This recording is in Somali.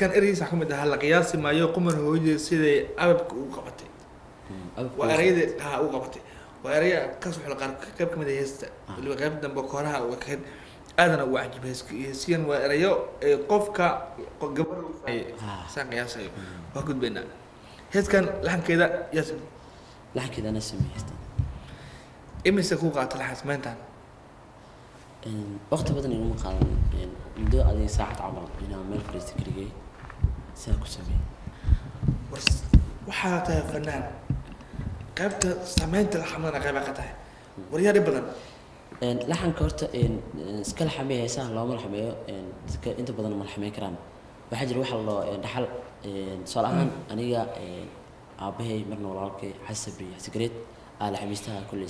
كان إريس حكومة هلا قياسي ما يقوم هو يجي سيد أبك وقبتي وأريد ها وقبتي وأريد كسر حلقة كيف كم ده يست اللي غيب دم بكرها وكان أنا واعجب هسيان وأريد قفك قبل سان قياسي وقد بينا هس كان لحن كذا يسمع لحن كذا أنا سمي هستا إمي سكوك عطل حسمانتان وقت بدنا يوم قالن muddo adiga saacad camal inaan meel fariista keligay sidaa ku sameeyey waxaa tahay fanaan qaybta samaynta laxamada qayba ka tahay waryaa dhib badan laxanka horta iska laxameeya heesaha looma laxameeyo dadka inta badan ma laxameyn karaan waxaa jira waxa loo dhaxal tusaale ahaan aniga aabahay marna walaalkay xasabri xasigareed aa laxamiistaha kulley